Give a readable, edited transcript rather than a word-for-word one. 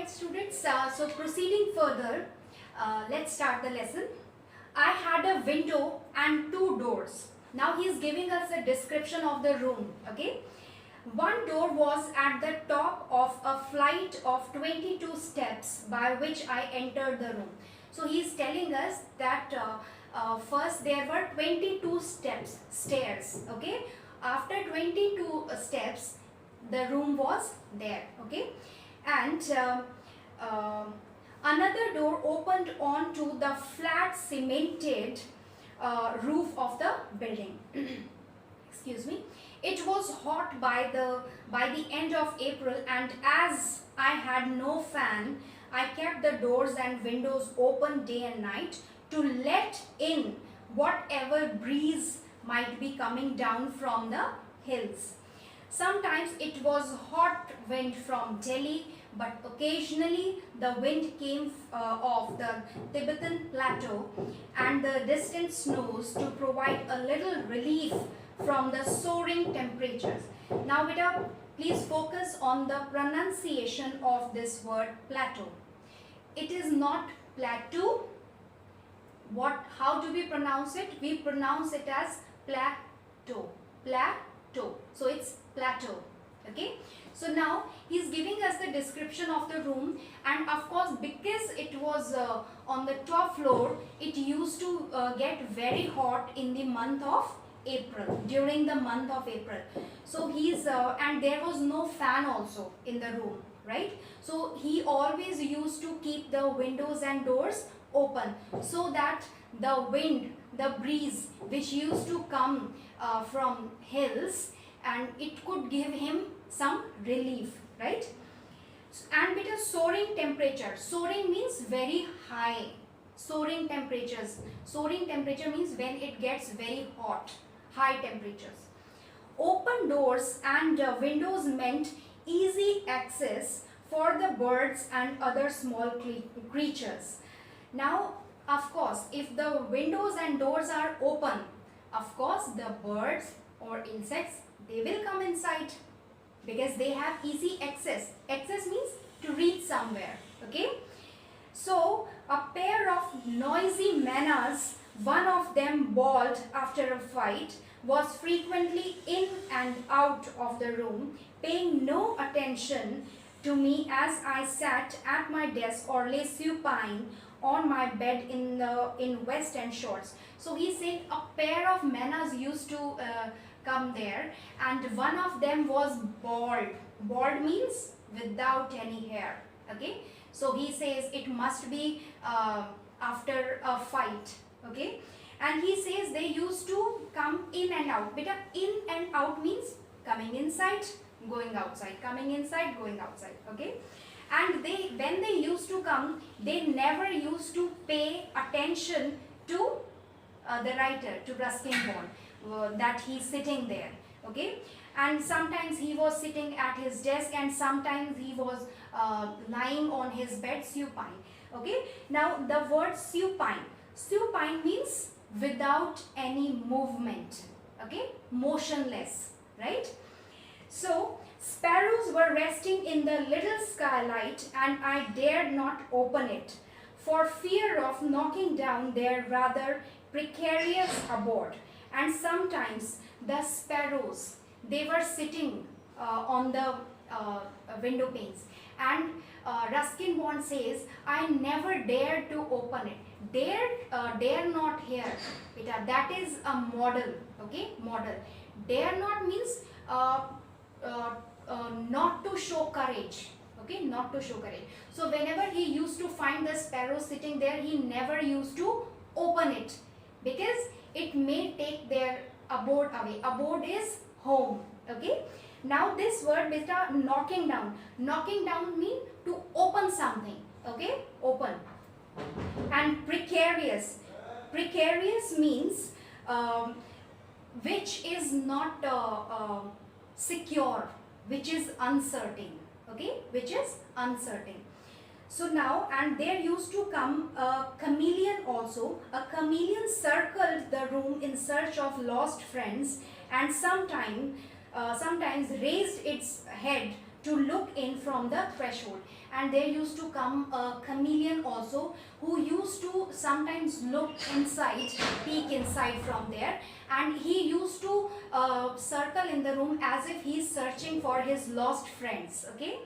Alright students, so proceeding further, let's start the lesson. I had a window and two doors. Now he is giving us a description of the room. Okay, one door was at the top of a flight of 22 steps by which I entered the room. So he is telling us that first there were 22 stairs. Okay, after 22 steps the room was there. Okay, and another door opened onto the flat cemented roof of the building. Excuse me. It was hot by the end of April, and as I had no fan, I kept the doors and windows open day and night to let in whatever breeze might be coming down from the hills. Sometimes it was hot wind from Delhi, but occasionally the wind came off the Tibetan plateau and the distant snows to provide a little relief from the soaring temperatures. Now beta, please focus on the pronunciation of this word plateau. It is not plateau. How do we pronounce it? We pronounce it as plateau. Plateau. So it's plateau. Okay. So now he is giving us the description of the room, and of course because it was on the top floor, it used to get very hot in the month of April, during the month of April. So he's and there was no fan also in the room, right? So he always used to keep the windows and doors open so that the wind, the breeze which used to come from hills, and it could give him some relief, right? And with a soaring temperature, soaring means very high. Soaring temperatures, soaring temperature means when it gets very hot, high temperatures. Open doors and windows meant easy access for the birds and other small creatures. Now, of course, if the windows and doors are open, of course the birds or insects, they will come inside because they have easy access. Access means to reach somewhere. Okay. So a pair of noisy manas, one of them bald after a fight, was frequently in and out of the room, paying no attention to me as I sat at my desk or lay supine on my bed in West End shorts. So he said a pair of manas used to come there, and one of them was bald. Bald means without any hair. Okay, so he says it must be after a fight. Okay, and he says they used to come in and out. Beta, in and out means coming inside, going outside, coming inside, going outside. Okay, and when they used to come, they never used to pay attention to the writer, to Ruskin Bond, that he's sitting there. Okay, and sometimes he was sitting at his desk, and sometimes he was lying on his bed supine. Okay, now the word supine, supine means without any movement. Okay, motionless, right? So sparrows were resting in the little skylight, and I dared not open it for fear of knocking down their rather precarious abode. And sometimes the sparrows, they were sitting on the window panes, and Ruskin Bond says, I never dared to open it. Dare not here, beta, that is a model. Okay, model. Dare not means not to show courage. Okay, not to show courage. So whenever he used to find the sparrow sitting there, he never used to open it because it may take their abode away. Abode is home. Okay, now this word beta, knocking down. Knocking down means to open something. Okay, open. And precarious. Precarious means which is not secure, which is uncertain. Okay, which is uncertain. So now, and there used to come a chameleon also. A chameleon circled the room in search of lost friends, and sometimes raised its head to look in from the threshold. And there used to come a chameleon also, who used to sometimes look inside, peek inside from there, and he used to circle in the room as if he is searching for his lost friends. Okay.